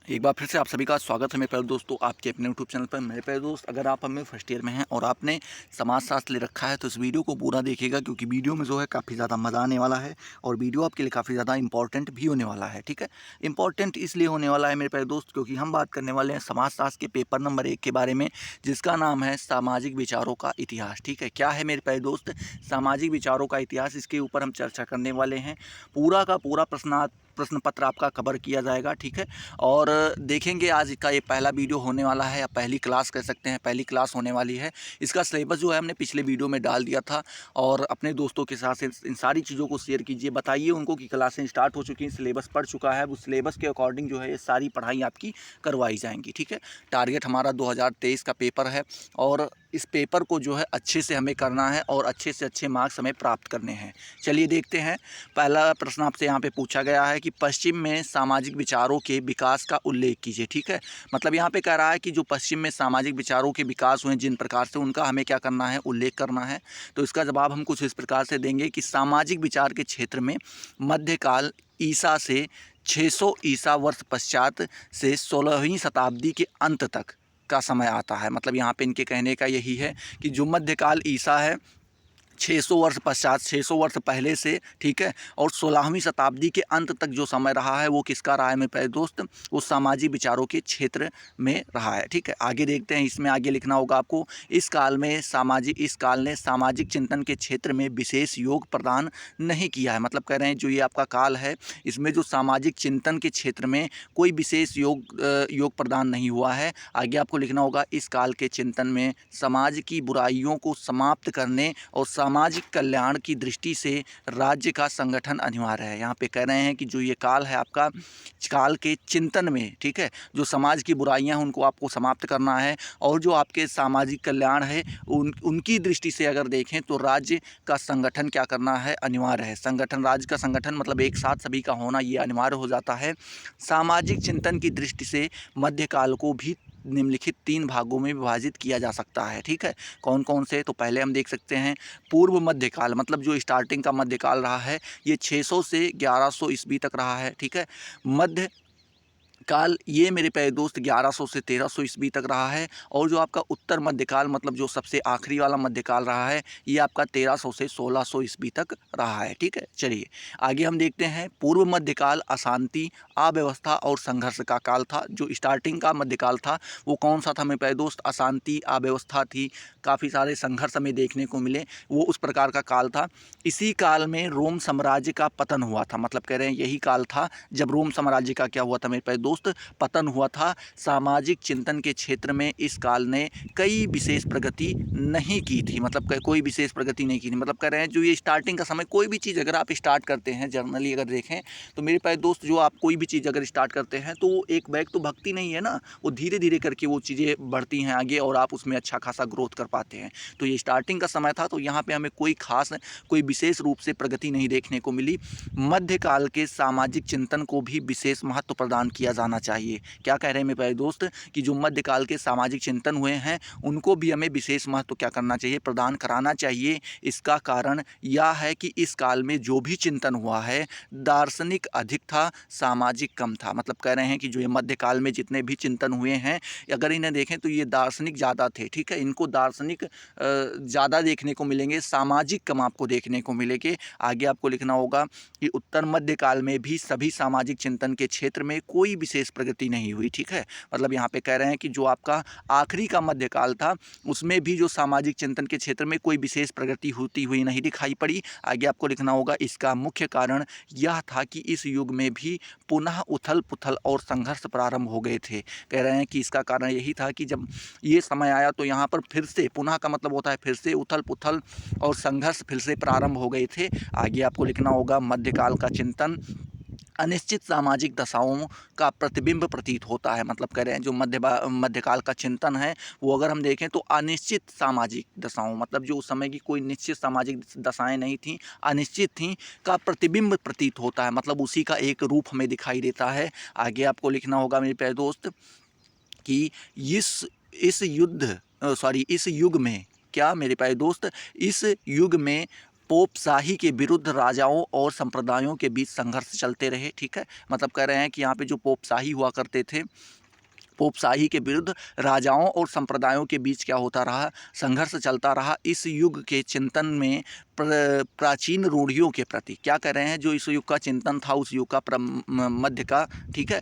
एक बार फिर से आप सभी का स्वागत है मेरे प्यारे दोस्तों आपके अपने यूट्यूब चैनल पर। मेरे प्यारे दोस्त, अगर आप हमें फर्स्ट ईयर में हैं और आपने समाजशास्त्र ले रखा है तो इस वीडियो को पूरा देखिएगा, क्योंकि वीडियो में जो है काफ़ी ज़्यादा मज़ा आने वाला है और वीडियो आपके लिए काफ़ी ज़्यादा इंपॉर्टेंट भी होने वाला है। ठीक है, इंपॉर्टेंट इसलिए होने वाला है मेरे प्यारे दोस्त क्योंकि हम बात करने वाले हैं समाजशास्त्र के पेपर नंबर 1 के बारे में, जिसका नाम है सामाजिक विचारों का इतिहास। ठीक है, क्या है मेरे प्यारे दोस्त सामाजिक विचारों का इतिहास, इसके ऊपर हम चर्चा करने वाले हैं। पूरा का पूरा प्रश्न पत्र आपका कवर किया जाएगा। ठीक है, और देखेंगे आज का ये पहला वीडियो होने वाला है, या पहली क्लास कह सकते हैं, पहली क्लास होने वाली है। इसका सिलेबस जो है हमने पिछले वीडियो में डाल दिया था, और अपने दोस्तों के साथ इन सारी चीज़ों को शेयर कीजिए, बताइए उनको कि क्लासें स्टार्ट हो चुकी हैं, सिलेबस पढ़ चुका है, उस सिलेबस के अकॉर्डिंग जो है ये सारी पढ़ाई आपकी करवाई जाएंगी। ठीक है, टारगेट हमारा 2023 का पेपर है और इस पेपर को जो है अच्छे से हमें करना है और अच्छे से अच्छे मार्क्स हमें प्राप्त करने हैं। चलिए देखते हैं। पहला प्रश्न आपसे यहाँ पे पूछा गया है कि पश्चिम में सामाजिक विचारों के विकास का उल्लेख कीजिए। ठीक है, मतलब यहाँ पे कह रहा है कि जो पश्चिम में सामाजिक विचारों के विकास हुए जिन प्रकार से, उनका हमें क्या करना है, उल्लेख करना है। तो इसका जवाब हम कुछ इस प्रकार से देंगे कि सामाजिक विचार के क्षेत्र में मध्यकाल ईसा से 600 ईसा वर्ष पश्चात से 16वीं शताब्दी के अंत तक का समय आता है। मतलब यहाँ पे इनके कहने का यही है कि जो मध्यकाल ईसा है 600 वर्ष पश्चात, 600 वर्ष पहले से, ठीक है, और 16वीं शताब्दी के अंत तक जो समय रहा है वो किसका रहा है मेरे प्यारे दोस्त, वो सामाजिक विचारों के क्षेत्र में रहा है। ठीक है, आगे देखते हैं। इसमें आगे लिखना होगा आपको, इस काल ने सामाजिक चिंतन के क्षेत्र में विशेष योग प्रदान नहीं किया है। मतलब कह रहे हैं जो ये आपका काल है, इसमें जो सामाजिक चिंतन के क्षेत्र में कोई विशेष योग प्रदान नहीं हुआ है। आगे आपको लिखना होगा, इस काल के चिंतन में समाज की बुराइयों को समाप्त करने और सामाजिक कल्याण की दृष्टि से राज्य का संगठन अनिवार्य है। यहाँ पे कह रहे हैं कि जो ये काल है आपका, काल के चिंतन में, ठीक है, जो समाज की बुराइयां हैं उनको आपको समाप्त करना है, और जो आपके सामाजिक कल्याण है उनकी दृष्टि से अगर देखें तो राज्य का संगठन क्या करना है, अनिवार्य है। संगठन, राज्य का संगठन मतलब एक साथ सभी का होना, ये अनिवार्य हो जाता है। सामाजिक चिंतन की दृष्टि से मध्यकाल को भी निम्नलिखित 3 भागों में विभाजित किया जा सकता है। ठीक है, कौन कौन से, तो पहले हम देख सकते हैं पूर्व मध्यकाल, मतलब जो स्टार्टिंग का मध्यकाल रहा है ये 600 से 1100 ईस्वी तक रहा है। ठीक है, मध्य काल ये मेरे प्यारे दोस्त 1100 से 1300 ईस्वी तक रहा है, और जो आपका उत्तर मध्यकाल मतलब जो सबसे आखिरी वाला मध्यकाल रहा है ये आपका 1300 से 1600 ईस्वी तक रहा है। ठीक है, चलिए आगे हम देखते हैं। पूर्व मध्यकाल अशांति, अव्यवस्था और संघर्ष का काल था। जो स्टार्टिंग का मध्यकाल था वो कौन सा था मेरे प्यारे दोस्त, अशांति, अव्यवस्था थी, काफ़ी सारे संघर्ष हमें देखने को मिले, वो उस प्रकार का काल था। इसी काल में रोम साम्राज्य का पतन हुआ था। मतलब कह रहे हैं यही काल था जब रोम साम्राज्य का क्या हुआ था मेरे प्यारे दोस्त, पतन हुआ था। सामाजिक चिंतन के क्षेत्र में इस काल ने कई विशेष प्रगति नहीं की थी। मतलब कोई विशेष प्रगति नहीं की थी। मतलब कह रहे हैं जो ये स्टार्टिंग का समय, कोई भी चीज़ अगर आप स्टार्ट करते हैं, जर्नली अगर देखें तो मेरे प्यारे दोस्त, जो आप कोई भी चीज़ अगर स्टार्ट करते हैं तो वो एक बैग तो भगती नहीं है ना, वो धीरे धीरे करके वो चीज़ें बढ़ती हैं आगे और आप उसमें अच्छा खासा ग्रोथ कर पाते हैं। तो ये स्टार्टिंग का समय था, तो यहाँ पे हमें कोई विशेष रूप से प्रगति नहीं देखने को मिली। मध्यकाल के सामाजिक चिंतन को भी विशेष महत्व प्रदान किया जाना चाहिए। क्या कह रहे हैं मेरे प्यारे दोस्त कि जो मध्यकाल के सामाजिक चिंतन हुए हैं उनको भी हमें विशेष महत्व क्या करना चाहिए, प्रदान कराना चाहिए। इसका कारण यह है कि इस काल में जो भी चिंतन हुआ है दार्शनिक अधिक था, सामाजिक कम था। मतलब कह रहे हैं कि जो ये मध्यकाल में जितने भी चिंतन हुए हैं, अगर इन्हें देखें तो ये दार्शनिक ज़्यादा थे। ठीक है, इनको दार्शनिक ज़्यादा देखने को मिलेंगे, सामाजिक कम आपको देखने को मिलेंगे। आगे आपको लिखना होगा कि उत्तर मध्यकाल में भी सभी सामाजिक चिंतन के क्षेत्र में कोई विशेष प्रगति नहीं हुई। ठीक है, मतलब यहाँ पे कह रहे हैं कि जो आपका आखिरी का मध्यकाल था उसमें भी जो सामाजिक चिंतन के क्षेत्र में कोई विशेष प्रगति होती हुई नहीं दिखाई पड़ी। आगे आपको लिखना होगा, इसका मुख्य कारण यह था कि इस युग में भी पुनः उथल पुथल और संघर्ष प्रारंभ हो गए थे। कह रहे हैं कि इसका कारण यही था कि जब ये समय आया तो यहाँ पर फिर से, पुनः का मतलब होता है फिर से, उथल पुथल और संघर्ष फिर से प्रारंभ हो गए थे। आगे आपको लिखना होगा, मध्यकाल का चिंतन अनिश्चित सामाजिक दशाओं का प्रतिबिंब प्रतीत होता है। मतलब कह रहे हैं जो मध्यकाल का चिंतन है वो अगर हम देखें तो अनिश्चित सामाजिक दशाओं, मतलब जो उस समय की कोई निश्चित सामाजिक दशाएं नहीं थीं, अनिश्चित थीं, का प्रतिबिंब प्रतीत होता है। मतलब उसी का एक रूप हमें दिखाई देता है। आगे आपको लिखना होगा मेरे प्यारे दोस्त कि इस युग में, क्या मेरे प्यारे दोस्त, इस युग में पोपशाही के विरुद्ध राजाओं और संप्रदायों के बीच संघर्ष चलते रहे। ठीक है, मतलब कह रहे हैं कि यहाँ पे जो पोपशाही हुआ करते थे, पोपशाही के विरुद्ध राजाओं और संप्रदायों के बीच क्या होता रहा, संघर्ष चलता रहा। इस युग के चिंतन में प्राचीन रूढ़ियों के प्रति क्या कह रहे हैं, जो इस युग का चिंतन था, उस युग का मध्य का, ठीक है,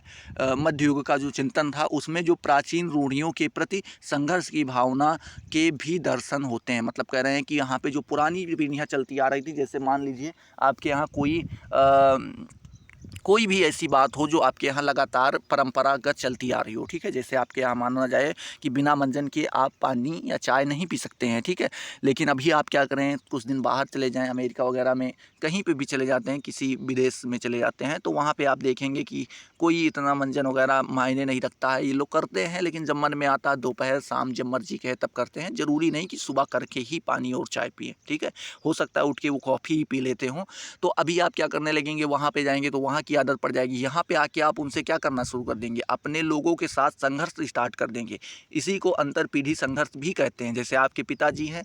मध्य युग का जो चिंतन था, उसमें जो प्राचीन रूढ़ियों के प्रति संघर्ष की भावना के भी दर्शन होते हैं। मतलब कह रहे हैं कि यहाँ पे जो पुरानी पीढ़ियाँ चलती आ रही थी, जैसे मान लीजिए आपके यहाँ कोई भी ऐसी बात हो जो आपके यहाँ लगातार परंपरागत चलती आ रही हो, ठीक है, जैसे आपके यहाँ माना जाए कि बिना मंजन के आप पानी या चाय नहीं पी सकते हैं, ठीक है, लेकिन अभी आप क्या करें, कुछ दिन बाहर चले जाएं, अमेरिका वगैरह में कहीं पे भी चले जाते हैं, किसी विदेश में चले जाते हैं, तो वहाँ पे आप देखेंगे कि कोई इतना मंजन वगैरह मायने नहीं रखता है। ये लोग करते हैं, लेकिन जब मन में आता है दोपहर शाम जब मर्जी कहे तब करते हैं। ज़रूरी नहीं कि सुबह करके ही पानी और चाय पिए, ठीक है, हो सकता है उठ के वो कॉफ़ी ही पी लेते हों। तो अभी आप क्या करने लगेंगे, वहाँ पे जाएंगे तो वहाँ की आदत पड़ जाएगी, यहाँ पे आके आप उनसे क्या करना शुरू कर देंगे, अपने लोगों के साथ संघर्ष स्टार्ट कर देंगे। इसी को अंतर पीढ़ी संघर्ष भी कहते हैं। जैसे आपके पिताजी हैं,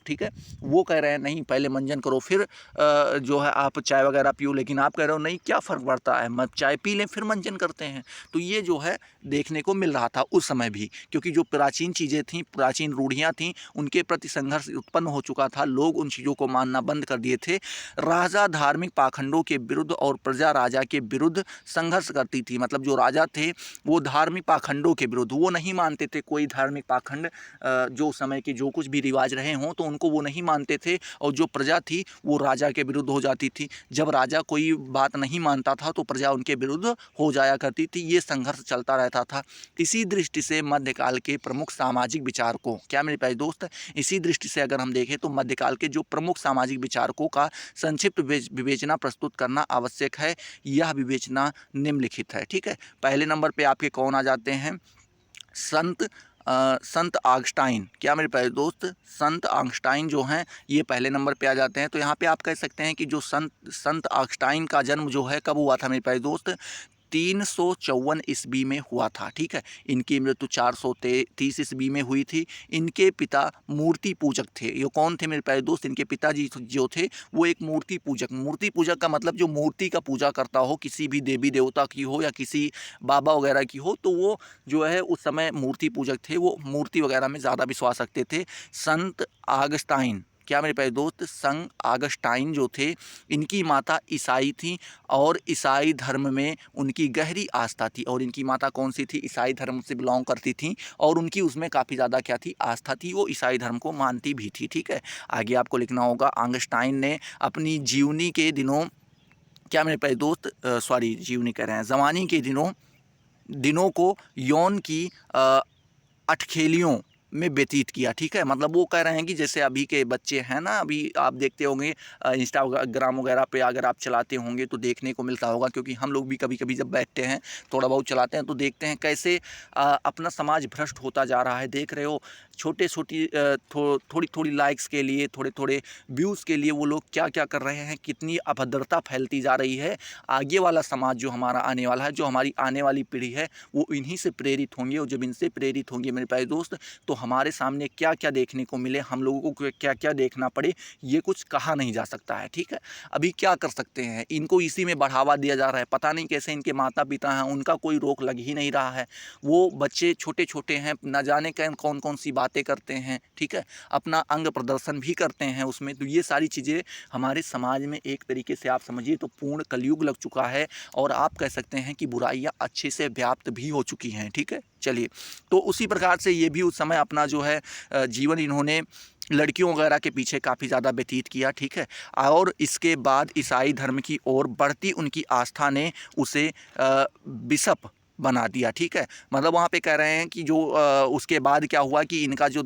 ठीक है, वो कह रहे हैं नहीं पहले मंजन करो फिर जो है आप चाय वगैरह पियो, लेकिन आप कह रहे हो नहीं क्या फ़र्क पड़ता है, मत चाय पी लें फिर मंजन करते हैं। तो ये जो है देखने को मिल रहा था उस समय भी, क्योंकि जो प्राचीन चीज़ें थीं, प्राचीन रूढ़ियाँ थीं, उनके प्रति संघर्ष उत्पन्न हो चुका था, लोग उन चीज़ों को मानना बंद कर दिए थे। राजा धार्मिक पाखंडों के विरुद्ध और प्रजा राजा के विरुद्ध संघर्ष करती थी। मतलब जो राजा थे वो धार्मिक पाखंडों के विरुद्ध, वो नहीं मानते थे कोई धार्मिक पाखंड, जो समय के जो कुछ भी रिवाज रहे हों तो उनको वो नहीं मानते थे, और जो प्रजा थी वो राजा के विरुद्ध हो जाती थी। जब राजा कोई बात नहीं मानता था तो प्रजा उनके विरुद्ध हो जाया करती थी। ये संघर्ष चलता रहता था। इसी दृष्टि से मध्यकाल के प्रमुख सामाजिक विचारकों, क्या मेरे प्यारे दोस्त, इसी दृष्टि से अगर हम देखें तो मध्यकाल के जो प्रमुख सामाजिक विचारकों का संक्षिप्त विवेचना प्रस्तुत करना आवश्यक है। यह विवेचना निम्नलिखित है, ठीक है। पहले नंबर पे आपके कौन आ जाते हैं, संत ऑगस्टाइन। क्या मेरे प्यारे दोस्त, संत ऑगस्टाइन जो हैं ये पहले नंबर पे आ जाते हैं। तो यहाँ पे आप कह सकते हैं कि जो संत ऑगस्टाइन का जन्म जो है कब हुआ था मेरे प्यारे दोस्त, 354 ईस्वी में हुआ था, ठीक है। इनकी मृत्यु 430 ईस्वी में हुई थी। इनके पिता मूर्ति पूजक थे। ये कौन थे मेरे प्यारे दोस्त, इनके पिताजी जो थे वो एक मूर्ति पूजक, मूर्ति पूजक का मतलब जो मूर्ति का पूजा करता हो, किसी भी देवी देवता की हो या किसी बाबा वगैरह की हो, तो वो जो है उस समय मूर्ति पूजक थे, वो मूर्ति वगैरह में ज़्यादा विश्वास रखते थे। संत ऑगस्टाइन, क्या मेरे प्यारे दोस्त, संत ऑगस्टाइन जो थे इनकी माता ईसाई थी और ईसाई धर्म में उनकी गहरी आस्था थी। और इनकी माता कौन सी थी, ईसाई धर्म से बिलोंग करती थी और उनकी उसमें काफ़ी ज़्यादा क्या थी, आस्था थी, वो ईसाई धर्म को मानती भी थी, ठीक है। आगे आपको लिखना होगा, ऑगस्टाइन ने अपनी जीवनी के दिनों, क्या मेरे प्यारे दोस्त, सॉरी जीवनी कह रहे हैं, जवानी के दिनों को यौन की अटखेलियों में व्यतीत किया, ठीक है। मतलब वो कह रहे हैं कि जैसे अभी के बच्चे हैं ना, अभी आप देखते होंगे इंस्टाग्राम वगैरह पे अगर आप चलाते होंगे तो देखने को मिलता होगा, क्योंकि हम लोग भी कभी कभी जब बैठते हैं थोड़ा बहुत चलाते हैं तो देखते हैं कैसे अपना समाज भ्रष्ट होता जा रहा है। देख रहे हो थोड़ी थोड़ी लाइक्स के लिए, थोड़े थोड़े व्यूज़ के लिए वो लोग क्या क्या कर रहे हैं, कितनी अभद्रता फैलती जा रही है। आगे वाला समाज जो हमारा आने वाला है, जो हमारी आने वाली पीढ़ी है, वो इन्हीं से प्रेरित होंगे, और जब इनसे प्रेरित होंगे मेरे प्यारे दोस्त तो हमारे सामने क्या क्या देखने को मिले, हम लोगों को क्या क्या देखना पड़े, ये कुछ कहा नहीं जा सकता है, ठीक है। अभी क्या कर सकते हैं, इनको इसी में बढ़ावा दिया जा रहा है। पता नहीं कैसे इनके माता पिता हैं, उनका कोई रोक लग ही नहीं रहा है। वो बच्चे छोटे छोटे हैं, न जाने कौन कौन सी बातें करते हैं, ठीक है, अपना अंग प्रदर्शन भी करते हैं उसमें। तो ये सारी चीज़ें हमारे समाज में एक तरीके से आप समझिए तो पूर्ण कलयुग लग चुका है, और आप कह सकते हैं कि बुराइयां अच्छे से व्याप्त भी हो चुकी हैं, ठीक है। चलिए, तो उसी प्रकार से ये भी उस समय अपना जो है जीवन इन्होंने लड़कियों वगैरह के पीछे काफ़ी ज़्यादा व्यतीत किया, ठीक है। और इसके बाद ईसाई धर्म की ओर बढ़ती उनकी आस्था ने उसे बिशप बना दिया, ठीक है। मतलब वहाँ पे कह रहे हैं कि जो उसके बाद क्या हुआ कि इनका जो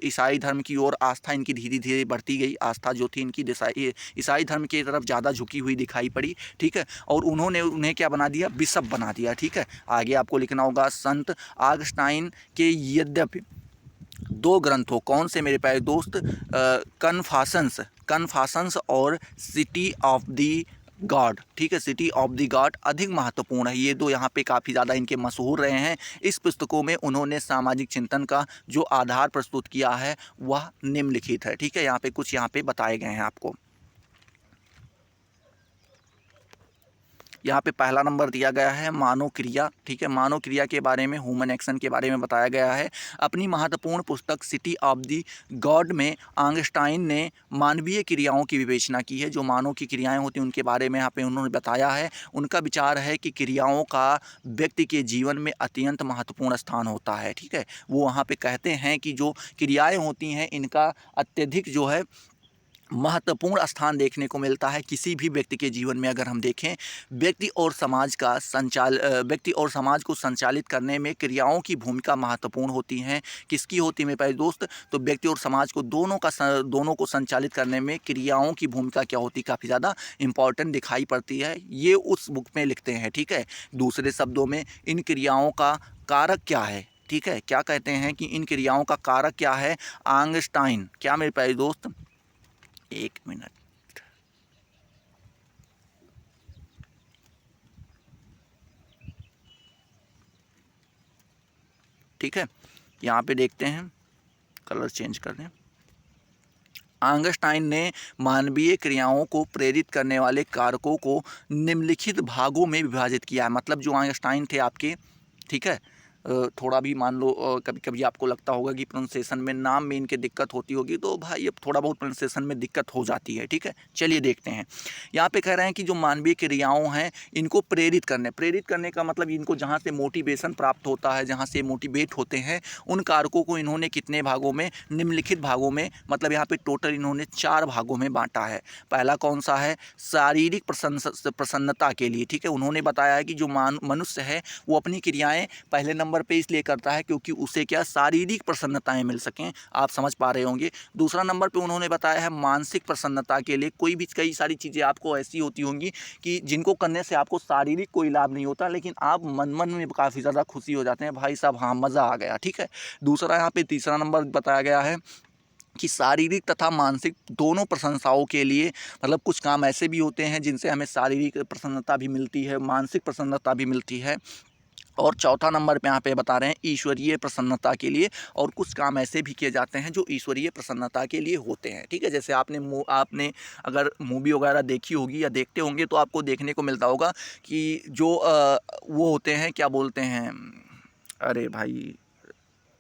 ईसाई धर्म की ओर आस्था इनकी धीरे धीरे बढ़ती गई। आस्था जो थी इनकी ईसाई धर्म की तरफ ज़्यादा झुकी हुई दिखाई पड़ी, ठीक है। और उन्होंने उन्हें क्या बना दिया, बिशप बना दिया, ठीक है। आगे आपको लिखना होगा, संत ऑगस्टाइन के यद्यपि 2 ग्रंथों, कौन से मेरे प्यारे दोस्त, कन्फाशंस और सिटी ऑफ द गॉड, ठीक है, सिटी ऑफ द गॉड अधिक महत्वपूर्ण है। ये 2 यहाँ पे काफ़ी ज़्यादा इनके मशहूर रहे हैं। इस पुस्तकों में उन्होंने सामाजिक चिंतन का जो आधार प्रस्तुत किया है वह निम्नलिखित है, ठीक है। यहाँ पे कुछ यहाँ पे बताए गए हैं आपको। यहाँ पे पहला नंबर दिया गया है मानव क्रिया, ठीक है। मानव क्रिया के बारे में, ह्यूमन एक्शन के बारे में बताया गया है। अपनी महत्वपूर्ण पुस्तक सिटी ऑफ द गॉड में आइंस्टाइन ने मानवीय क्रियाओं की विवेचना की है। जो मानव की क्रियाएं होती हैं उनके बारे में यहाँ पे उन्होंने बताया है। उनका विचार है कि क्रियाओं का व्यक्ति के जीवन में अत्यंत महत्वपूर्ण स्थान होता है, ठीक है। वो वहाँ पे कहते हैं कि जो क्रियाएं होती हैं इनका अत्यधिक जो है महत्वपूर्ण स्थान देखने को मिलता है किसी भी व्यक्ति के जीवन में। अगर हम देखें व्यक्ति और समाज को संचालित करने में क्रियाओं की भूमिका महत्वपूर्ण होती हैं। किसकी होती है मेरे प्यारे दोस्त? तो व्यक्ति और समाज को दोनों को संचालित करने में क्रियाओं की भूमिका क्या होती है, काफ़ी ज़्यादा इंपॉर्टेंट दिखाई पड़ती है। ये उस बुक में लिखते हैं, ठीक है। दूसरे शब्दों में इन क्रियाओं का कारक क्या है, ठीक है। क्या कहते हैं कि इन क्रियाओं का कारक क्या है? आइंस्टाइन, क्या मेरे प्यारे दोस्त, एक मिनट, ठीक है। यहाँ पे देखते हैं, कलर चेंज कर दें। आइंस्टाइन ने मानवीय क्रियाओं को प्रेरित करने वाले कारकों को निम्नलिखित भागों में विभाजित किया है। मतलब जो आइंस्टाइन थे आपके, ठीक है, थोड़ा भी मान लो कभी कभी आपको लगता होगा कि प्रोनाउंसिएशन में नाम में इनके दिक्कत होती होगी, तो भाई अब थोड़ा बहुत प्रोनाउंसिएशन में दिक्कत हो जाती है, ठीक है। चलिए देखते हैं। यहाँ पे कह रहे हैं कि जो मानवीय क्रियाओं हैं इनको प्रेरित करने का मतलब इनको जहाँ से मोटिवेशन प्राप्त होता है, जहाँ से मोटिवेट होते हैं, उन कारकों को इन्होंने कितने भागों में, निम्नलिखित भागों में, मतलब यहाँ पे टोटल इन्होंने 4 भागों में बांटा है। पहला कौन सा है? शारीरिक प्रसन्नता के लिए, ठीक है। उन्होंने बताया है कि जो मनुष्य है वो अपनी क्रियाएं पहले नंबर पे इसलिए करता है क्योंकि उसे क्या, शारीरिक प्रसन्नताएं मिल सकें। आप समझ पा रहे होंगे। दूसरा नंबर पे उन्होंने बताया है मानसिक प्रसन्नता के लिए। कई सारी चीज़ें आपको ऐसी होती होंगी कि जिनको करने से आपको शारीरिक कोई लाभ नहीं होता, लेकिन आप मन में काफ़ी ज़्यादा खुशी हो जाते हैं, भाई साहब हाँ मज़ा आ गया, ठीक है। दूसरा यहाँ पे तीसरा नंबर बताया गया है कि शारीरिक तथा मानसिक दोनों प्रशंसाओं के लिए, मतलब कुछ काम ऐसे भी होते हैं जिनसे हमें शारीरिक प्रसन्नता भी मिलती है, मानसिक प्रसन्नता भी मिलती है। और चौथा नंबर पे यहाँ पे बता रहे हैं ईश्वरीय प्रसन्नता के लिए, और कुछ काम ऐसे भी किए जाते हैं जो ईश्वरीय प्रसन्नता के लिए होते हैं, ठीक है। जैसे आपने अगर मूवी वगैरह देखी होगी या देखते होंगे तो आपको देखने को मिलता होगा कि जो वो होते हैं, क्या बोलते हैं, अरे भाई,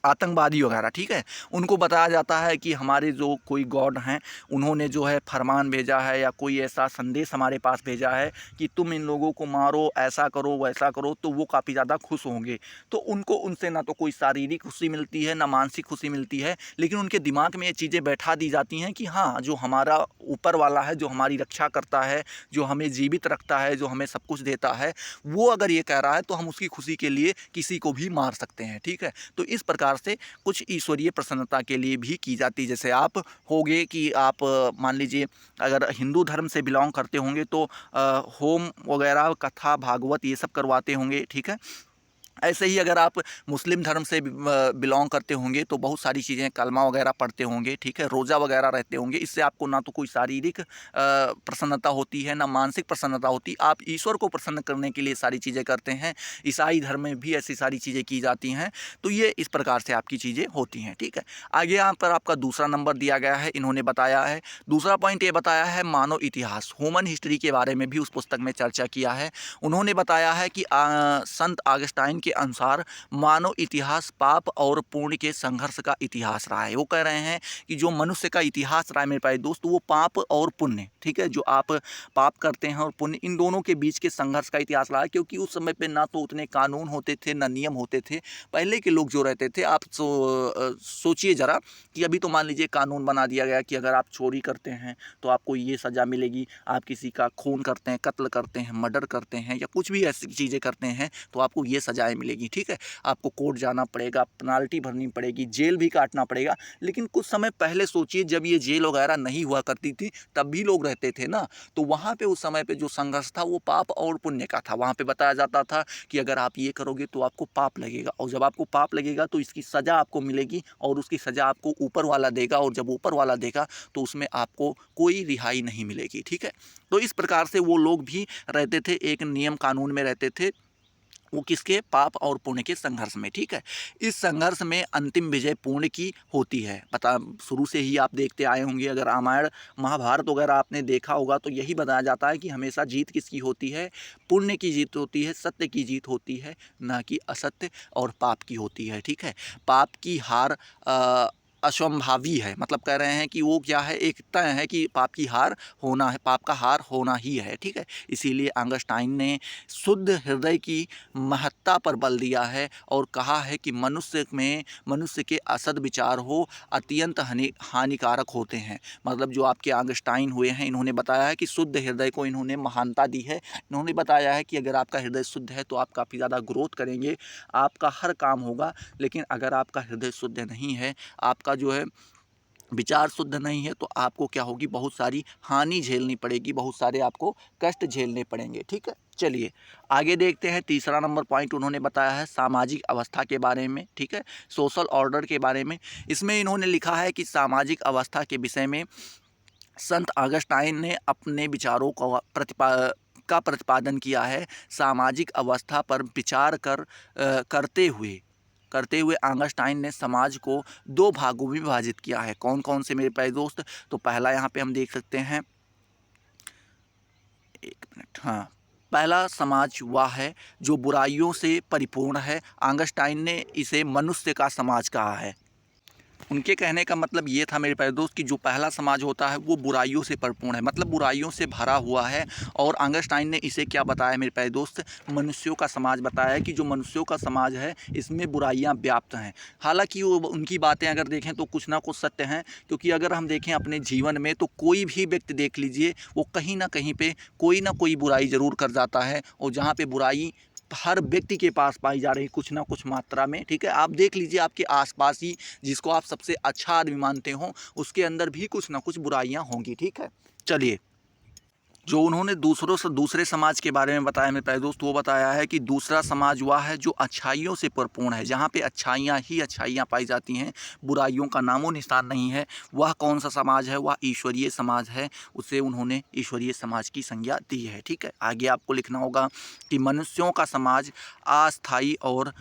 आतंकवादी वगैरह, ठीक है। उनको बताया जाता है कि हमारे जो कोई गॉड हैं उन्होंने जो है फरमान भेजा है या कोई ऐसा संदेश हमारे पास भेजा है कि तुम इन लोगों को मारो, ऐसा करो वैसा करो, तो वो काफ़ी ज़्यादा खुश होंगे। तो उनको उनसे ना तो कोई शारीरिक खुशी मिलती है ना मानसिक खुशी मिलती है, लेकिन उनके दिमाग में ये चीज़ें बैठा दी जाती हैं कि हाँ, जो हमारा ऊपर वाला है, जो हमारी रक्षा करता है, जो हमें जीवित रखता है, जो हमें सब कुछ देता है, वो अगर ये कह रहा है तो हम उसकी खुशी के लिए किसी को भी मार सकते हैं, ठीक है। तो इस प्रकार से कुछ ईश्वरीय प्रसन्नता के लिए भी की जाती है। जैसे आप होगे कि आप मान लीजिए अगर हिंदू धर्म से बिलोंग करते होंगे तो होम वगैरह, कथा, भागवत ये सब करवाते होंगे, ठीक है। ऐसे ही अगर आप मुस्लिम धर्म से बिलोंग करते होंगे तो बहुत सारी चीज़ें, कलमा वगैरह पढ़ते होंगे, ठीक है, रोज़ा वगैरह रहते होंगे। इससे आपको ना तो कोई शारीरिक प्रसन्नता होती है ना मानसिक प्रसन्नता होती। आप ईश्वर को प्रसन्न करने के लिए सारी चीज़ें करते हैं। ईसाई धर्म में भी ऐसी सारी चीज़ें की जाती हैं। तो ये इस प्रकार से आपकी चीज़ें होती हैं, ठीक है। आगे यहाँ पर आपका दूसरा नंबर दिया गया है, इन्होंने बताया है, दूसरा पॉइंट ये बताया है मानव इतिहास, ह्यूमन हिस्ट्री के बारे में भी उस पुस्तक में चर्चा किया है। उन्होंने बताया है कि संत आगस्टाइन के अनुसार मानव इतिहास पाप और पुण्य के संघर्ष का इतिहास रहा है। वो कह रहे हैं कि जो मनुष्य का इतिहास रहा है मेरे प्यारे दोस्त, वो पाप और पुण्य, ठीक है, जो आप पाप करते हैं और पुण्य, इन दोनों के बीच के संघर्ष का इतिहास रहा है। क्योंकि उस समय पे ना तो उतने कानून होते थे ना नियम होते थे। पहले के लोग जो रहते थे, आप सोचिए ज़रा कि अभी तो मान लीजिए कानून बना दिया गया कि अगर आप चोरी करते हैं तो आपको ये सज़ा मिलेगी, आप किसी का खून करते हैं, कत्ल करते हैं, मर्डर करते हैं या कुछ भी ऐसी चीज़ें करते हैं तो आपको ये सज़ाएँ मिलेगी, ठीक है। आपको कोर्ट जाना पड़ेगा, पेनाल्टी भरनी पड़ेगी, जेल भी काटना पड़ेगा। लेकिन कुछ समय पहले सोचिए, जब ये जेल वगैरह नहीं हुआ करती थी तब भी लोग रहते थे ना, तो वहाँ पे उस समय पे जो संघर्ष था वो पाप और पुण्य का था। वहाँ पे बताया जाता था कि अगर आप ये करोगे तो आपको पाप लगेगा, और जब आपको पाप लगेगा तो इसकी सज़ा आपको मिलेगी, और उसकी सज़ा आपको ऊपर वाला देगा, और जब ऊपर वाला देगा तो उसमें आपको कोई रिहाई नहीं मिलेगी, ठीक है। तो इस प्रकार से वो लोग भी रहते थे, एक नियम कानून में रहते थे। वो किसके, पाप और पुण्य के संघर्ष में। ठीक है, इस संघर्ष में अंतिम विजय पुण्य की होती है। पता शुरू से ही आप देखते आए होंगे, अगर रामायण महाभारत वगैरह आपने देखा होगा तो यही बताया जाता है कि हमेशा जीत किसकी होती है, पुण्य की जीत होती है, सत्य की जीत होती है, ना कि असत्य और पाप की होती है। ठीक है, पाप की हार असंभावी है, मतलब कह रहे हैं कि वो क्या है, एक तय है कि पाप की हार होना है, पाप का हार होना ही है। ठीक है, इसीलिए ऑगस्टाइन ने शुद्ध हृदय की महत्ता पर बल दिया है और कहा है कि मनुष्य के असद विचार हो अत्यंत हानिकारक होते हैं। मतलब जो आपके ऑगस्टाइन हुए हैं, इन्होंने बताया है कि शुद्ध हृदय को इन्होंने महानता दी है। इन्होंने बताया है कि अगर आपका हृदय शुद्ध है तो आप काफ़ी ज़्यादा ग्रोथ करेंगे, आपका हर काम होगा। लेकिन अगर आपका हृदय शुद्ध नहीं है, आपका जो है विचार शुद्ध नहीं है, तो आपको क्या होगी, बहुत सारी हानि झेलनी पड़ेगी, बहुत सारे आपको कष्ट झेलने पड़ेंगे। ठीक है, चलिए आगे देखते हैं। तीसरा नंबर पॉइंट उन्होंने बताया है सामाजिक अवस्था के बारे में। ठीक है, सोशल ऑर्डर के बारे में। इसमें इन्होंने लिखा है कि सामाजिक अवस्था के विषय में संत ऑगस्टाइन ने अपने विचारों को प्रतिपादन किया है। सामाजिक अवस्था पर विचार करते हुए ऑगस्टाइन ने समाज को दो भागों में विभाजित किया है। कौन कौन से मेरे प्यारे दोस्त, तो पहला यहाँ पे हम देख सकते हैं, एक मिनट, हाँ, पहला समाज वह है जो बुराइयों से परिपूर्ण है। ऑगस्टाइन ने इसे मनुष्य का समाज कहा है। उनके कहने का मतलब ये था मेरे प्यारे दोस्त कि जो पहला समाज होता है वो बुराइयों से परिपूर्ण है, मतलब बुराइयों से भरा हुआ है। और ऑगस्टाइन ने इसे क्या बताया मेरे प्यारे दोस्त, मनुष्यों का समाज बताया कि जो मनुष्यों का समाज है इसमें बुराइयां व्याप्त हैं। हालांकि वो उनकी बातें अगर देखें तो कुछ ना कुछ सत्य हैं, क्योंकि अगर हम देखें अपने जीवन में तो कोई भी व्यक्ति देख लीजिए, वो कहीं ना कहीं पे कोई ना कोई बुराई ज़रूर कर जाता है। और जहाँ पे बुराई हर व्यक्ति के पास पाई जा रही कुछ ना कुछ मात्रा में। ठीक है, आप देख लीजिए आपके आसपास ही जिसको आप सबसे अच्छा आदमी मानते हो उसके अंदर भी कुछ ना कुछ बुराइयां होंगी। ठीक है, चलिए जो उन्होंने दूसरे समाज के बारे में बताया मेरे प्यारे दोस्त, वो बताया है कि दूसरा समाज वह है जो अच्छाइयों से परिपूर्ण है, जहाँ पे अच्छाइयाँ ही अच्छाइयाँ पाई जाती हैं, बुराइयों का नामो निशान नहीं है। वह कौन सा समाज है, वह ईश्वरीय समाज है। उसे उन्होंने ईश्वरीय समाज की संज्ञा दी है। ठीक है, आगे आपको लिखना होगा कि मनुष्यों का समाज अस्थायी और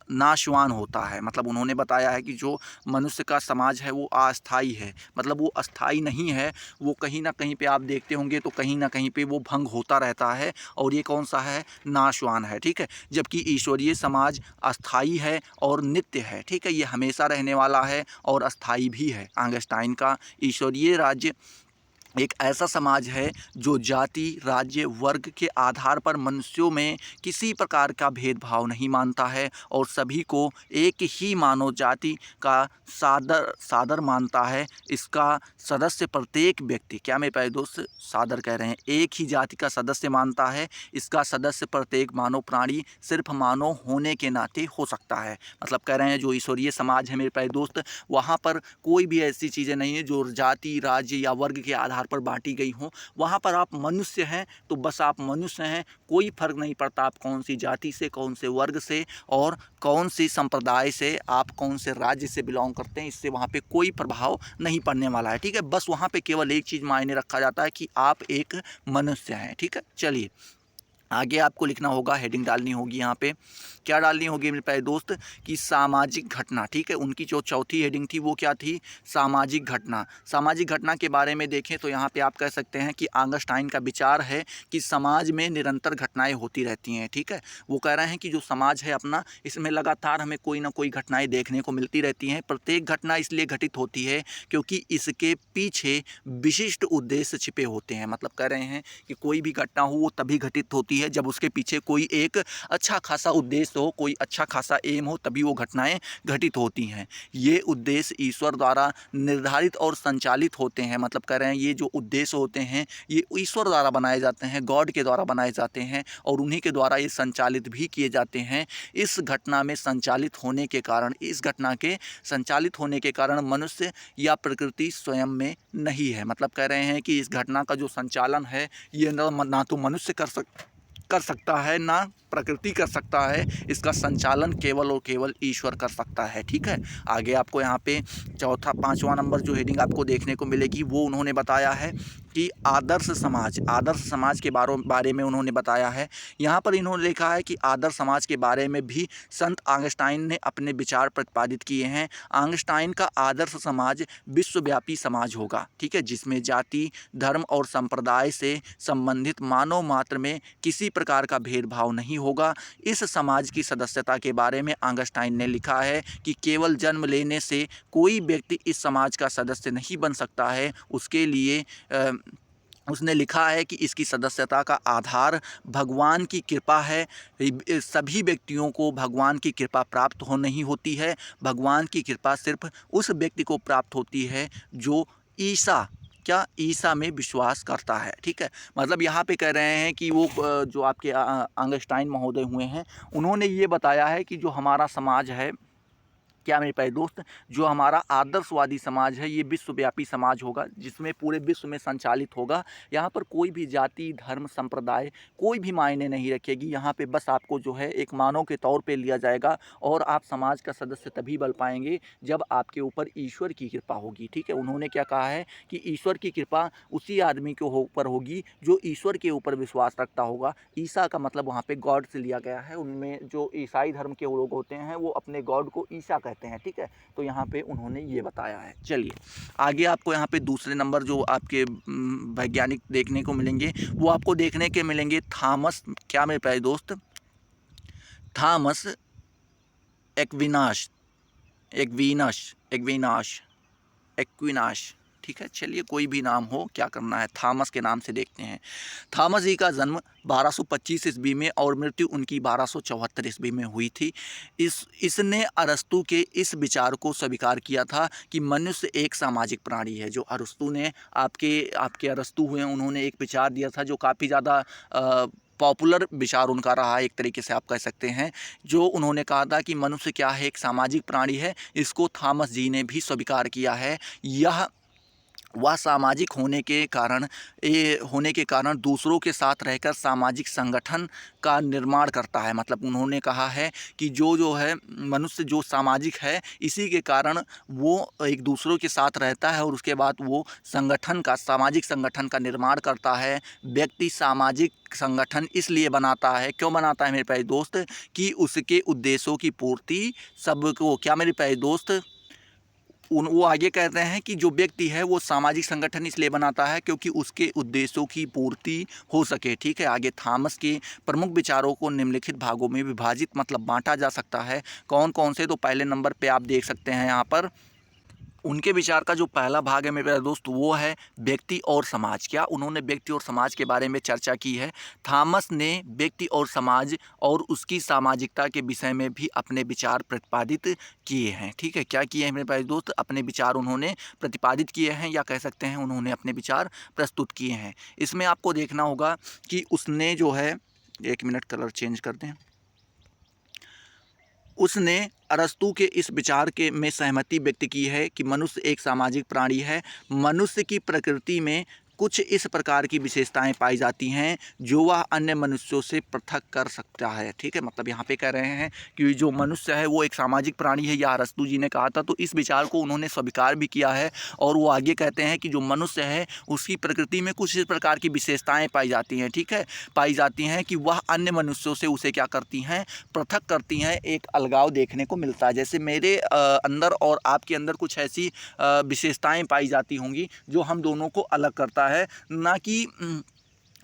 नाशवान होता है। मतलब उन्होंने बताया है कि जो मनुष्य का समाज है वो अस्थायी है, मतलब वो अस्थायी नहीं है, वो कहीं ना कहीं पे आप देखते होंगे तो कहीं ना कहीं पे वो भंग होता रहता है। और ये कौन सा है, नाशवान है। ठीक है, जबकि ईश्वरीय समाज अस्थायी है और नित्य है। ठीक है, ये हमेशा रहने वाला है और अस्थायी भी है। ऑगस्टाइन का ईश्वरीय राज्य एक ऐसा समाज है जो जाति, राज्य, वर्ग के आधार पर मनुष्यों में किसी प्रकार का भेदभाव नहीं मानता है और सभी को एक ही मानव जाति का सादर मानता है। इसका सदस्य प्रत्येक व्यक्ति, क्या मेरे प्यारे दोस्त, सादर कह रहे हैं, एक ही जाति का सदस्य मानता है। इसका सदस्य प्रत्येक मानव प्राणी सिर्फ मानव होने के नाते हो सकता है। मतलब कह रहे हैं जो ईश्वरीय समाज है मेरे प्यारे दोस्त, वहाँ पर कोई भी ऐसी चीज़ें नहीं है जो जाति, राज्य या वर्ग के आधार पर बांटी गई हों। वहाँ पर आप मनुष्य हैं तो बस आप मनुष्य हैं, कोई फर्क नहीं पड़ता आप कौन सी जाति से, कौन से वर्ग से और कौन सी संप्रदाय से, आप कौन से राज्य से बिलोंग करते हैं, इससे वहाँ पे कोई प्रभाव नहीं पड़ने वाला है। ठीक है, बस वहाँ पे केवल एक चीज़ मायने रखा जाता है कि आप एक मनुष्य हैं। ठीक है, चलिए आगे आपको लिखना होगा, हेडिंग डालनी होगी यहाँ पे, क्या डालनी होगी मेरे प्यारे दोस्त, कि सामाजिक घटना। ठीक है, उनकी जो चौथी हेडिंग थी वो क्या थी, सामाजिक घटना। सामाजिक घटना के बारे में देखें तो यहाँ पे आप कह सकते हैं कि ऑगस्टाइन का विचार है कि समाज में निरंतर घटनाएं होती रहती हैं। ठीक है, वो कह रहे हैं कि जो समाज है अपना, इसमें लगातार हमें कोई ना कोई घटनाएं देखने को मिलती रहती हैं। प्रत्येक घटना इसलिए घटित होती है क्योंकि इसके पीछे विशिष्ट उद्देश्य छिपे होते हैं। मतलब कह रहे हैं कि कोई भी घटना हो वो तभी घटित होती है जब उसके पीछे कोई एक अच्छा खासा उद्देश्य हो, कोई अच्छा खासा एम हो, तभी वो घटनाएं घटित होती हैं। ये उद्देश्य ईश्वर द्वारा निर्धारित और संचालित होते हैं। मतलब कह रहे हैं ये जो उद्देश्य होते हैं ये ईश्वर द्वारा बनाए जाते हैं, गॉड के द्वारा बनाए जाते हैं और उन्हीं के द्वारा ये संचालित भी किए जाते हैं। इस घटना में संचालित होने के कारण, इस घटना के संचालित होने के कारण मनुष्य या प्रकृति स्वयं में नहीं है। मतलब कह रहे हैं कि इस घटना का जो संचालन है ये ना तो मनुष्य कर सकता है, ना प्रकृति कर सकता है, इसका संचालन केवल और केवल ईश्वर कर सकता है। ठीक है, आगे आपको यहाँ पे चौथा 5वां नंबर जो हेडिंग आपको देखने को मिलेगी वो उन्होंने बताया है कि आदर्श समाज के बारे में उन्होंने बताया है। यहाँ पर इन्होंने लिखा है कि आदर्श समाज के बारे में भी संत ऑगस्टाइन ने अपने विचार प्रतिपादित किए हैं। ऑगस्टाइन का आदर्श समाज विश्वव्यापी समाज होगा, ठीक है, जिसमें जाति, धर्म और संप्रदाय से संबंधित मानव मात्र में किसी प्रकार का भेदभाव नहीं होगा। इस समाज की सदस्यता के बारे में ऑगस्टाइन ने लिखा है कि केवल जन्म लेने से कोई व्यक्ति इस समाज का सदस्य नहीं बन सकता है। उसके लिए उसने लिखा है कि इसकी सदस्यता का आधार भगवान की कृपा है। सभी व्यक्तियों को भगवान की कृपा प्राप्त हो नहीं होती है। भगवान की कृपा सिर्फ उस व्यक्ति को प्राप्त होती है जो ईसा में विश्वास करता है। ठीक है, मतलब यहाँ पे कह रहे हैं कि वो जो आपके ऑगस्टाइन महोदय हुए हैं, उन्होंने ये बताया है कि जो हमारा समाज है, क्या मेरे प्यारे दोस्त, जो हमारा आदर्शवादी समाज है ये विश्वव्यापी समाज होगा, जिसमें पूरे विश्व में संचालित होगा। यहाँ पर कोई भी जाति, धर्म, संप्रदाय कोई भी मायने नहीं रखेगी। यहाँ पे बस आपको जो है एक मानव के तौर पे लिया जाएगा और आप समाज का सदस्य तभी बन पाएंगे जब आपके ऊपर ईश्वर की कृपा होगी। ठीक है, उन्होंने क्या कहा है कि ईश्वर की कृपा उसी आदमी के ऊपर होगी जो ईश्वर के ऊपर विश्वास रखता होगा। ईसा का मतलब वहाँ पर गॉड से लिया गया है। उनमें जो ईसाई धर्म के लोग होते हैं वो अपने गॉड को ईसा कहते हैं। ठीक है, तो यहाँ पे उन्होंने ये बताया है। चलिए आगे आपको यहाँ पे दूसरे नंबर जो आपके वैज्ञानिक देखने को मिलेंगे वो आपको देखने के मिलेंगे थॉमस, क्या मेरे प्यारे दोस्त, थॉमस एक्विनाश। ठीक है, चलिए कोई भी नाम हो, क्या करना है, थॉमस के नाम से देखते हैं। थॉमस जी का जन्म 1225 ईस्वी में और मृत्यु उनकी 1274 ईस्वी में हुई थी। इसने अरस्तु के इस विचार को स्वीकार किया था कि मनुष्य एक सामाजिक प्राणी है। जो अरस्तु ने आपके अरस्तु हुए, उन्होंने एक विचार दिया था जो काफ़ी ज़्यादा पॉपुलर विचार उनका रहा है, एक तरीके से आप कह सकते हैं। जो उन्होंने कहा था कि मनुष्य क्या है, एक सामाजिक प्राणी है, इसको थॉमस जी ने भी स्वीकार किया है। वह सामाजिक होने के कारण दूसरों के साथ रहकर सामाजिक संगठन का निर्माण करता है। मतलब उन्होंने कहा है कि जो है मनुष्य जो सामाजिक है, इसी के कारण वो एक दूसरों के साथ रहता है और उसके बाद वो सामाजिक संगठन का निर्माण करता है। व्यक्ति सामाजिक संगठन इसलिए बनाता है, क्यों बनाता है मेरे प्यारे दोस्त, कि उसके उद्देश्यों की पूर्ति सबको, क्या मेरे प्यारे दोस्त, वो आगे कहते हैं कि जो व्यक्ति है वो सामाजिक संगठन इसलिए बनाता है क्योंकि उसके उद्देश्यों की पूर्ति हो सके। ठीक है, आगे थॉमस के प्रमुख विचारों को निम्नलिखित भागों में विभाजित मतलब बांटा जा सकता है। कौन कौन से, तो पहले नंबर पे आप देख सकते हैं यहाँ पर उनके विचार का जो पहला भाग है मेरे प्यारे दोस्त वो है व्यक्ति और समाज। क्या उन्होंने व्यक्ति और समाज के बारे में चर्चा की है। थॉमस ने व्यक्ति और समाज और उसकी सामाजिकता के विषय में भी अपने विचार प्रतिपादित किए हैं। ठीक है, क्या किए हैं मेरे प्यारे दोस्त, अपने विचार उन्होंने प्रतिपादित किए हैं, या कह सकते हैं उन्होंने अपने विचार प्रस्तुत किए हैं। इसमें आपको देखना होगा कि उसने जो है, एक मिनट कलर चेंज कर दें, उसने अरस्तु के इस विचार में सहमति व्यक्त की है कि मनुष्य एक सामाजिक प्राणी है। मनुष्य की प्रकृति में कुछ इस प्रकार की विशेषताएं पाई जाती हैं जो वह अन्य मनुष्यों से पृथक कर सकता है। ठीक है, मतलब यहाँ पे कह रहे हैं कि जो मनुष्य है वो एक सामाजिक प्राणी है, या अरस्तु जी ने कहा था, तो इस विचार को उन्होंने स्वीकार भी किया है। और वो आगे कहते हैं कि जो मनुष्य है उसकी प्रकृति में कुछ इस प्रकार की विशेषताएँ पाई जाती हैं। ठीक है, पाई जाती हैं कि वह अन्य मनुष्यों से उसे क्या करती हैं, पृथक करती हैं, एक अलगाव देखने को मिलता है। जैसे मेरे अंदर और आपके अंदर कुछ ऐसी विशेषताएँ पाई जाती होंगी जो हम दोनों को अलग करता है, ना कि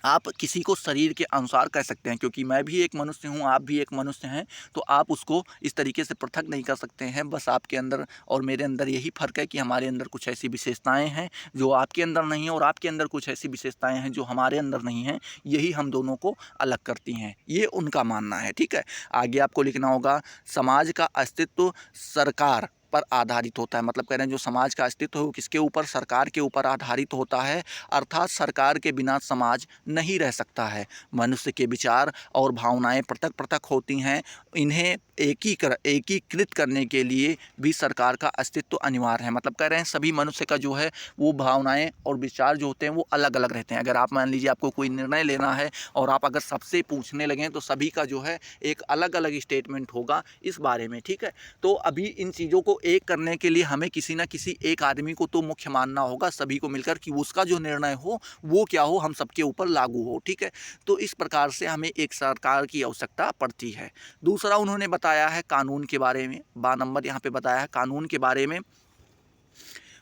आप किसी को शरीर के अनुसार कह सकते हैं, क्योंकि मैं भी एक मनुष्य हूँ, आप भी एक मनुष्य हैं, तो आप उसको इस तरीके से पृथक नहीं कर सकते हैं। बस आपके अंदर और मेरे अंदर यही फ़र्क है कि हमारे अंदर कुछ ऐसी विशेषताएं हैं जो आपके अंदर नहीं है, और आपके अंदर कुछ ऐसी विशेषताएं हैं जो हमारे अंदर नहीं हैं। यही हम दोनों को अलग करती हैं, ये उनका मानना है। ठीक है, आगे आपको लिखना होगा समाज का अस्तित्व सरकार पर आधारित होता है। मतलब कह रहे हैं जो समाज का अस्तित्व है वो किसके ऊपर, सरकार के ऊपर आधारित होता है। अर्थात सरकार के बिना समाज नहीं रह सकता है। मनुष्य के विचार और भावनाएं पृथक पृथक होती हैं, इन्हें एकीकृत करने के लिए भी सरकार का अस्तित्व अनिवार्य है। मतलब कह रहे हैं सभी मनुष्य का जो है वो भावनाएं और विचार जो होते हैं वो अलग अलग रहते हैं। अगर आप मान लीजिए आपको कोई निर्णय लेना है और आप अगर सबसे पूछने लगें तो सभी का जो है एक अलग अलग स्टेटमेंट होगा इस बारे में, ठीक है। तो अभी इन चीज़ों को एक करने के लिए हमें किसी ना किसी एक आदमी को तो मुख्य मानना होगा, सभी को मिलकर, कि उसका जो निर्णय हो वो क्या हो, हम सबके ऊपर लागू हो, ठीक है। तो इस प्रकार से हमें एक सरकार की आवश्यकता पड़ती है। दूसरा उन्होंने बताया है कानून के बारे में, 12 नंबर यहाँ पे बताया है कानून के बारे में।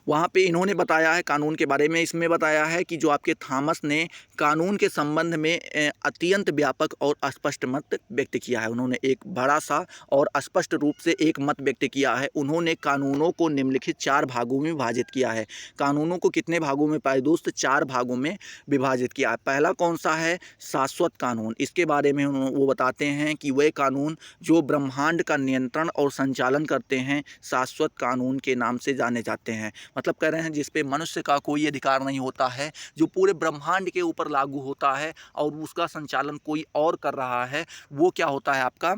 वहाँ पे इन्होंने बताया है कानून के बारे में, इसमें बताया है कि जो आपके थॉमस ने कानून के संबंध में अत्यंत व्यापक और स्पष्ट मत व्यक्त किया है। उन्होंने एक बड़ा सा और स्पष्ट रूप से एक मत व्यक्त किया है। उन्होंने कानूनों को निम्नलिखित 4 भागों में विभाजित किया है। कानूनों को कितने भागों में पाए दोस्त, 4 भागों में विभाजित किया है। पहला कौन सा है, शाश्वत कानून। इसके बारे में वो बताते हैं कि वे कानून जो ब्रह्मांड का नियंत्रण और संचालन करते हैं शाश्वत कानून के नाम से जाने जाते हैं। मतलब कह रहे हैं जिस पे मनुष्य का कोई अधिकार नहीं होता है, जो पूरे ब्रह्मांड के ऊपर लागू होता है और उसका संचालन कोई और कर रहा है, वो क्या होता है आपका,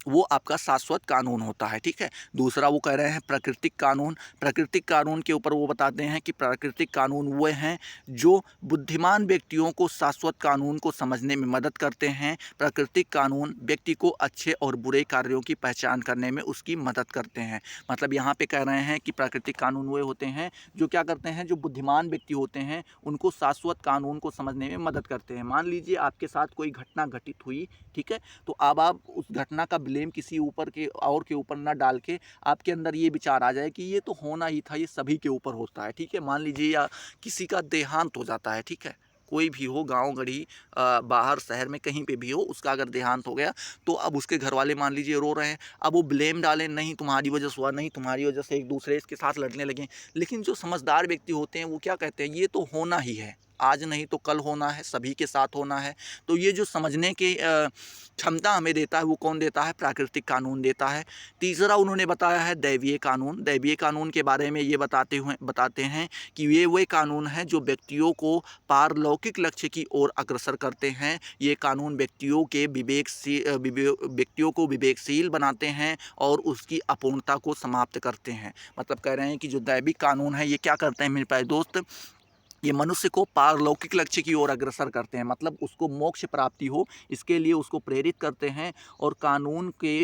वो आपका शाश्वत कानून होता है, ठीक है। दूसरा वो कह रहे हैं प्राकृतिक कानून। प्राकृतिक कानून के ऊपर वो बताते हैं कि प्राकृतिक कानून वो हैं जो बुद्धिमान व्यक्तियों को शाश्वत कानून को समझने में मदद करते हैं। प्राकृतिक कानून व्यक्ति को अच्छे और बुरे कार्यों की पहचान करने में उसकी मदद करते हैं। मतलब यहाँ पे कह रहे हैं कि प्राकृतिक कानून वो होते हैं जो क्या करते हैं, जो बुद्धिमान व्यक्ति होते हैं उनको शाश्वत कानून को समझने में मदद करते हैं। मान लीजिए आपके साथ कोई घटना घटित हुई, ठीक है, तो अब आप उस घटना का ब्लेम किसी ऊपर के और के ऊपर ना डाल के आपके अंदर ये विचार आ जाए कि ये तो होना ही था, ये सभी के ऊपर होता है, ठीक है। मान लीजिए या किसी का देहांत हो जाता है, ठीक है, कोई भी हो, गांव गढ़ी बाहर शहर में कहीं पे भी हो, उसका अगर देहांत हो गया तो अब उसके घर वाले मान लीजिए रो रहे हैं। अब वो ब्लेम डालें, नहीं तुम्हारी वजह से हुआ, नहीं तुम्हारी वजह से, एक दूसरे के साथ लड़ने लगे। लेकिन जो समझदार व्यक्ति होते हैं वो क्या कहते हैं, ये तो होना ही है, आज नहीं तो कल होना है, सभी के साथ होना है। तो ये जो समझने की क्षमता हमें देता है वो कौन देता है, प्राकृतिक कानून देता है। तीसरा उन्होंने बताया है दैवीय कानून। दैवीय कानून के बारे में ये बताते हैं कि ये वे कानून हैं जो व्यक्तियों को पारलौकिक लक्ष्य की ओर अग्रसर करते हैं। ये कानून व्यक्तियों को विवेकशील बनाते हैं और उसकी अपूर्णता को समाप्त करते हैं। मतलब कह रहे हैं कि जो दैविक कानून है ये क्या करते हैं मेरे प्यारे दोस्त, ये मनुष्य को पारलौकिक लक्ष्य की ओर अग्रसर करते हैं। मतलब उसको मोक्ष प्राप्ति हो इसके लिए उसको प्रेरित करते हैं। और कानून के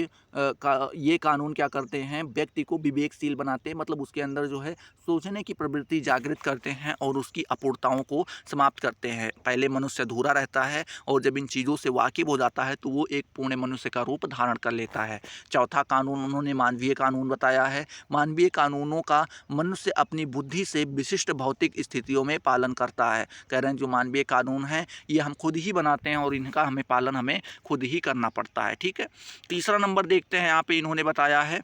ये कानून क्या करते हैं, व्यक्ति को विवेकशील बनाते हैं। मतलब उसके अंदर जो है सोचने की प्रवृत्ति जागृत करते हैं और उसकी अपूर्णताओं को समाप्त करते हैं। पहले मनुष्य अधूरा रहता है और जब इन चीज़ों से वाकिफ हो जाता है तो वो एक पूर्ण मनुष्य का रूप धारण कर लेता है। चौथा कानून उन्होंने मानवीय कानून बताया है। मानवीय कानूनों का मनुष्य अपनी बुद्धि से विशिष्ट भौतिक स्थितियों में पालन करता है। कह रहे हैं जो मानवीय कानून हैं ये हम खुद ही बनाते हैं और इनका पालन हमें खुद ही करना पड़ता है, ठीक है। तीसरा नंबर देखते हैं, यहाँ पे इन्होंने बताया है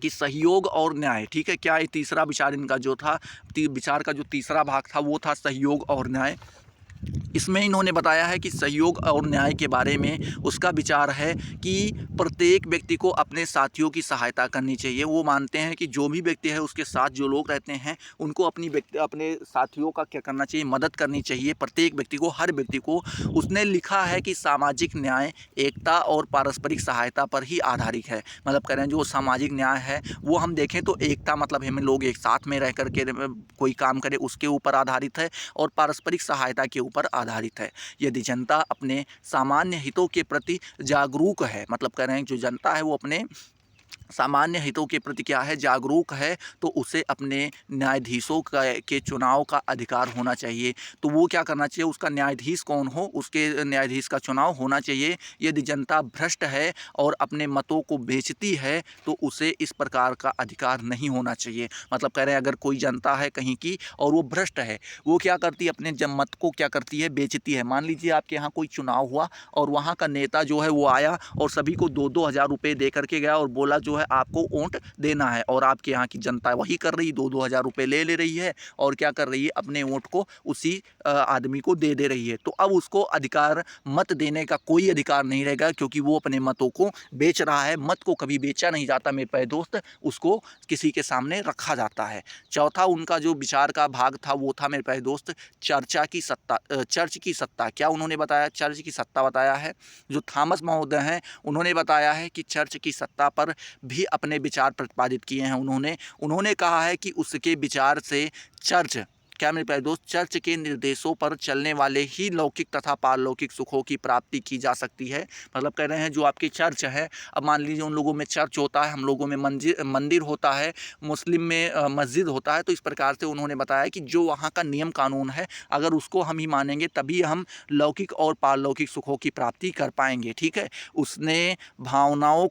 कि सहयोग और न्याय, ठीक है। क्या ये तीसरा विचार इनका जो था, विचार का जो तीसरा भाग था वो था सहयोग और न्याय। इसमें इन्होंने बताया है कि सहयोग और न्याय के बारे में उसका विचार है कि प्रत्येक व्यक्ति को अपने साथियों की सहायता करनी चाहिए। वो मानते हैं कि जो भी व्यक्ति है उसके साथ जो लोग रहते हैं उनको अपने साथियों का क्या करना चाहिए, मदद करनी चाहिए। प्रत्येक व्यक्ति को, हर व्यक्ति को। उसने लिखा है कि सामाजिक न्याय एकता और पारस्परिक सहायता पर ही आधारित है। मतलब कह रहे हैं जो सामाजिक न्याय है वो हम देखें तो एकता, मतलब हम लोग एक साथ में रह करके कोई काम करें उसके ऊपर आधारित है, और पारस्परिक सहायता के ऊपर आधारित है। यदि जनता अपने सामान्य हितों के प्रति जागरूक है, मतलब कह रहे हैं जो जनता है वो अपने सामान्य हितों के प्रति क्या है, जागरूक है, तो उसे अपने न्यायाधीशों के चुनाव का अधिकार होना चाहिए। तो वो क्या करना चाहिए, उसका न्यायाधीश कौन हो उसके न्यायाधीश का चुनाव होना चाहिए। यदि जनता भ्रष्ट है और अपने मतों को बेचती है तो उसे इस प्रकार का अधिकार नहीं होना चाहिए। मतलब कह रहे हैं अगर कोई जनता है कहीं की और वो भ्रष्ट है, वो क्या करती है, अपने मत को क्या करती है, बेचती है। मान लीजिए आपके यहाँ कोई चुनाव हुआ और वहाँ का नेता जो है वो आया और सभी को 2-2 हज़ार रुपये दे करके गया और बोला जो है आपको वोट देना है, और आपके यहाँ की जनता वही कर रही, 2-2 हज़ार रुपये ले रही है और क्या कर रही है, अपने वोट को उसी आदमी को दे रही है। तो अब उसको अधिकार, मत देने का कोई अधिकार नहीं रहेगा, क्योंकि वो अपने मतों को बेच रहा है। मत को कभी बेचा नहीं जाता मेरे प्यारे दोस्त, उसको किसी के सामने रखा जाता है। चौथा उनका जो विचार का भाग था वो था मेरे प्यारे दोस्त, चर्चा की सत्ता, चर्च की सत्ता। क्या उन्होंने बताया? चर्च की सत्ता बताया है। जो थॉमस महोदय हैं उन्होंने बताया है कि चर्च की सत्ता पर भी अपने विचार प्रतिपादित किए हैं। उन्होंने कहा है कि उसके विचार से चर्च, क्या मेरे प्यारे दोस्त, चर्च के निर्देशों पर चलने वाले ही लौकिक तथा पारलौकिक सुखों की प्राप्ति की जा सकती है। मतलब कह रहे हैं जो आपकी चर्च है, अब मान लीजिए उन लोगों में चर्च होता है, हम लोगों में मंदिर होता है, मुस्लिम में मस्जिद होता है। तो इस प्रकार से उन्होंने बताया कि जो वहाँ का नियम कानून है, अगर उसको हम ही मानेंगे तभी हम लौकिक और पारलौकिक सुखों की प्राप्ति कर पाएंगे। ठीक है। उसने भावनाओं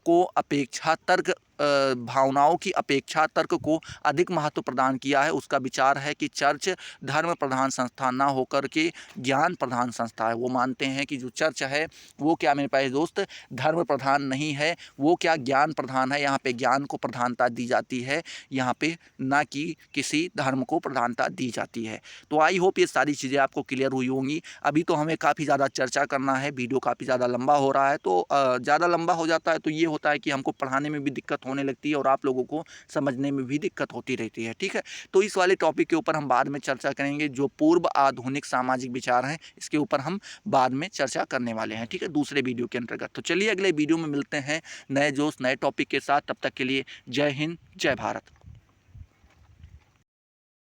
की अपेक्षा तर्क को अधिक महत्व प्रदान किया है। उसका विचार है कि चर्च धर्म प्रधान संस्था ना होकर के ज्ञान प्रधान संस्था है। वो मानते हैं कि जो चर्च है वो, क्या मेरे पास दोस्त, धर्म प्रधान नहीं है, वो क्या ज्ञान प्रधान है। यहाँ पे ज्ञान को प्रधानता दी जाती है, यहाँ पे ना कि किसी धर्म को प्रधानता दी जाती है। तो आई होप ये सारी चीज़ें आपको क्लियर हुई होंगी। अभी तो हमें काफ़ी ज़्यादा चर्चा करना है, वीडियो काफ़ी ज़्यादा लंबा हो रहा है, तो ज़्यादा लंबा हो जाता है तो ये होता है कि हमको पढ़ाने में भी दिक्कत होने लगती है और आप लोगों को समझने में भी दिक्कत होती रहती है। ठीक है। तो इस वाले टॉपिक के ऊपर हम बाद में चर्चा करेंगे। जो पूर्व आधुनिक सामाजिक विचार हैं, इसके ऊपर हम बाद में चर्चा करने वाले हैं। ठीक है, दूसरे वीडियो के अंतर्गत। तो चलिए अगले वीडियो में मिलते हैं नए जोश, नए टॉपिक के साथ। तब तक के लिए जय हिंद, जय भारत।